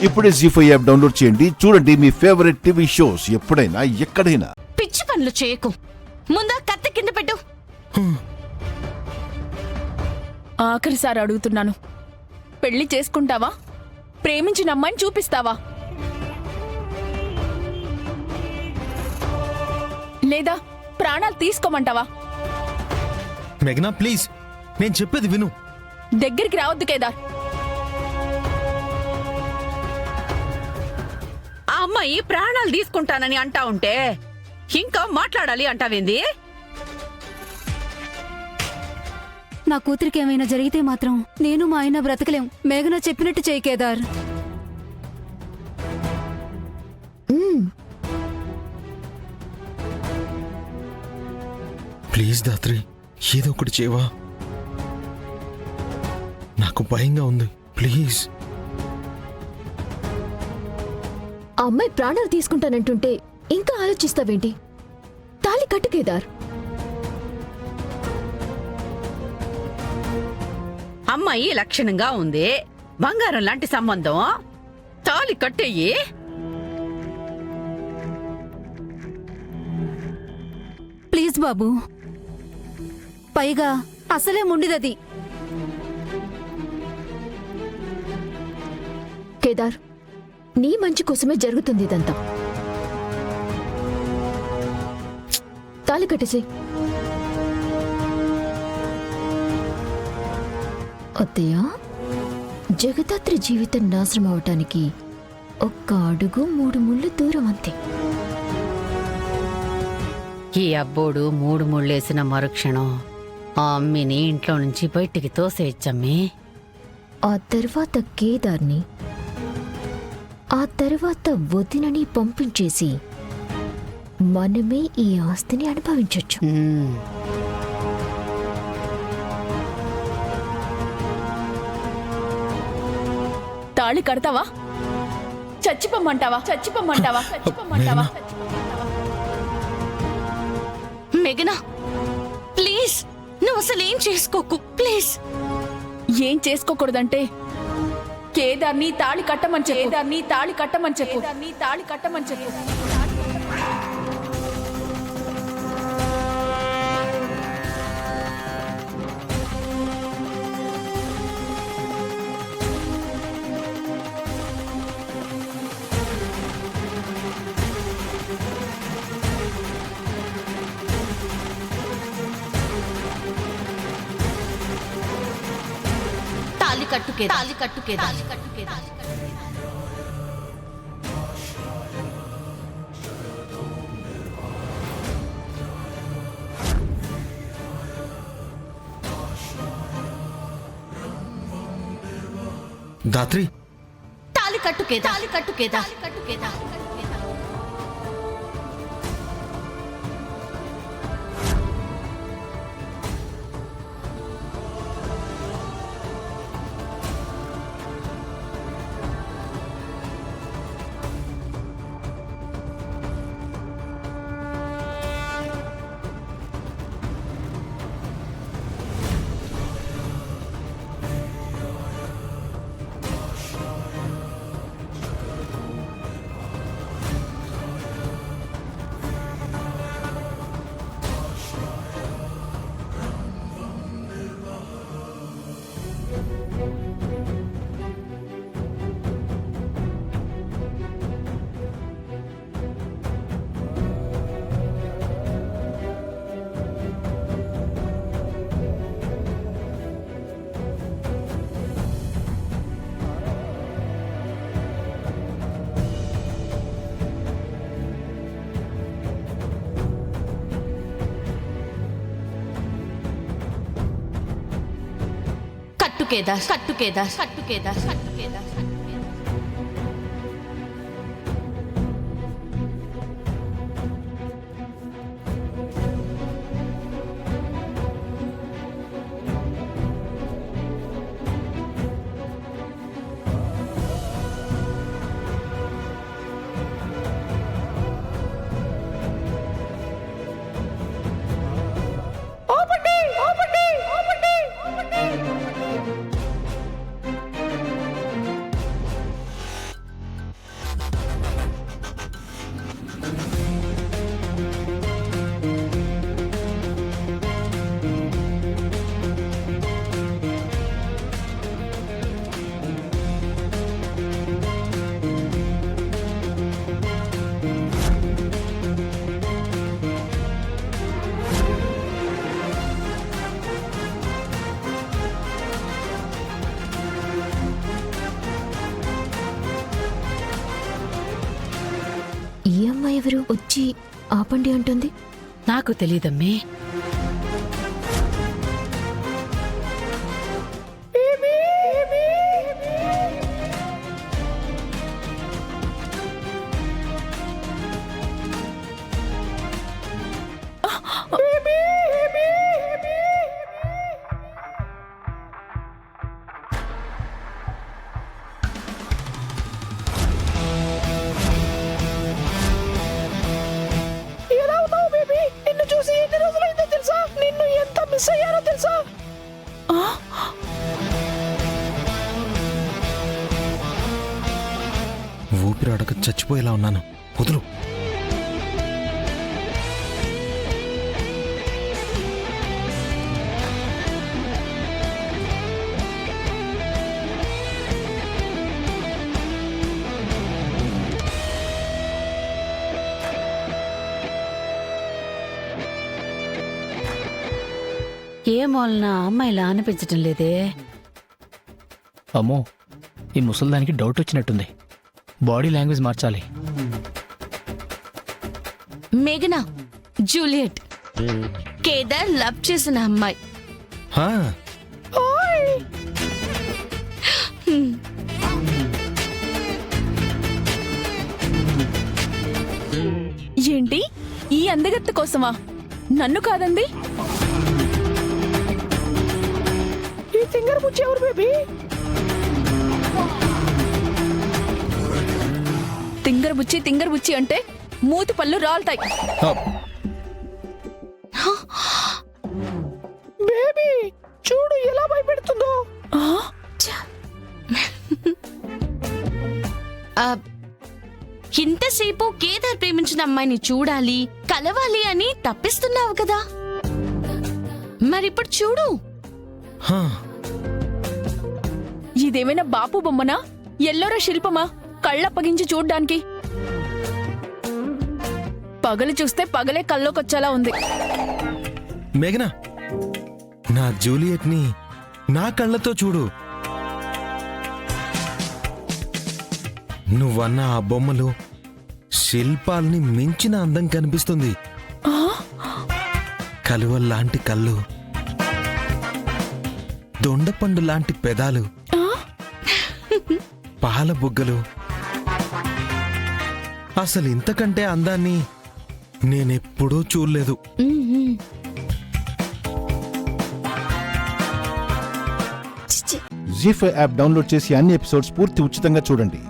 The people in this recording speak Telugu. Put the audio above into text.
ఇప్పుడే జీ5 యాప్ డౌన్లోడ్ చేయండి. చూడండి మీ ఫేవరెట్ టీవీ షోస్ ఎప్పుడైనా ఎక్కడైనా. పిచ్చి పనులు చేయకు. ముందా కత్తి కింద పెట్టు. ఆఖరిసారి అడుగుతున్నాను, పెళ్లి చేసుకుంటావా? ప్రేమించిన అమ్మాయిని చూపిస్తావా? లేదా ప్రాణాలు తీసుకోమంటావా? మేఘనా ప్లీజ్, నేను చెప్పేది విను. దగ్గరికి రావద్దు కేదార్. ఆ అమ్మాయి ప్రాణాలు తీసుకుంటానని అంటా ఉంటే ఇంకా మాట్లాడాలి అంటావేంది? నా కూతురికి ఏమైనా జరిగితే మాత్రం నేను మా ఆయన బ్రతకలేం. మేఘన చెప్పినట్టు చేయి కేదార్. ప్లీజ్ దాత్రి, ఏదో ఒకటి చేయవా. నాకు భయంగా ఉంది. ప్లీజ్. ఆ అమ్మాయి ప్రాణాలు తీసుకుంటానంటుంటే ఇంకా ఆలోచిస్తావేంటి? తాళి కట్టు కేదార్. అమ్మాయి లక్షణంగా ఉంది, బంగారం లాంటి సంబంధం. తాళి కట్టేయి. ప్లీజ్ బాబు. పైగా అసలే ముండిదది. కేదార్, నీ మంచి కోసమే జరుగుతుంది ఇదంతా. తాళి కట్టేసి. అత్తయ్య, జగదాత్రి జీవితం నాశనం అవటానికి ఒక్క అడుగు 3 ముళ్ళు దూరం అంతే. ఈ అబ్బోడు 3 ముళ్ళేసిన మరుక్షణం ఆ అమ్మిని ఇంట్లో నుంచి బయటికి తోసేయచ్చమ్మి. ఆ తర్వాత కేదార్ని, ఆ తర్వాత వదినని పంపించేసి మనమే ఈ ఆస్తిని అనుభవించొచ్చు. తాళి కడతావా? చచ్చిపోమ్మంటావా? చచ్చిపోమ్మంటావా? చచ్చిపోమ్మంటావా? మేఘనా ప్లీజ్, నువ్వు అసలేం చేసుకోకు ప్లీజ్. ఏం చేసుకోకూడదంటే కేదార్ని తాళి కట్టమని చెప్పు. కేదార్ని తాళి కట్టమని చెప్పు. కేదార్ని తాళి కట్టమని చెప్పు. తాళి కట్టుకే, తాళి కట్టుకే, తాళి కట్టుకే. దాత్రి, తాళి కట్టుకే, తాళి కట్టుకే, తాళి కట్టుకే, తాళి కట్టుకే. కట్టుకేదా, కట్టుకేదా, కట్టుకేదా, కట్టుకేదా. ఈ అమ్మాయి ఎవరు వచ్చి ఆపండి అంటుంది? నాకు తెలీదమ్మే. ఎలా ఉన్నావు బేబీ? నిన్ను చూసి ఎన్ని రోజులైందో తెలుసా? నిన్ను ఎంత మిస్ అయ్యానో తెలుసా? ఊపిరి అడగ చచ్చిపోయేలా ఉన్నాను. వదులు. ఏ మూలన అమ్మాయిలా అనిపించటం లేదే. అమ్మో, ఈ ముసల్దానికి డౌట్ వచ్చినట్టుంది. బాడీ లాంగ్వేజ్ మార్చాలి. మేఘనా, జూలియట్, కేదార్ లవ్ చేసిన అమ్మాయి. హా, ఏంటి? ఈ అందగత్త కోసమా? నన్ను కాదండి? ఈ తింగర్ బుచ్చి ఎవరు బేబీ? తింగర్ బుచ్చి అంటే మూతి పళ్ళు రాలుతాయి. బేబీ చూడు ఎలా భయపెడుతుందో. ఇంతసేపు కేదార్ ప్రేమించిన అమ్మాయిని చూడాలి, కలవాలి అని తప్పిస్తున్నావు కదా, మరిప్పుడు చూడు. హా. ఇదేమైనా బాపు బొమ్మనా, ఎల్లోరా శిల్పమా కళ్ళప్పగించి చూడ్డానికి? పగలు చూస్తే పగలే కల్లోకొచ్చేలా ఉంది. మేఘనా, నా జూలియట్ ని నా కళ్ళతో చూడు. నువ్వన్న ఆ బొమ్మలు శిల్పాల్ని మించిన అందం కనిపిస్తుంది. కలువల్లాంటి కళ్ళు, దొండపండు లాంటి పెదాలు, పాల బుగ్గలు. అసలు ఇంతకంటే అందాన్ని నేనెప్పుడూ చూడలేదు. జీ5 యాప్ డౌన్లోడ్ చేసి అన్ని ఎపిసోడ్స్ పూర్తి ఉచితంగా చూడండి.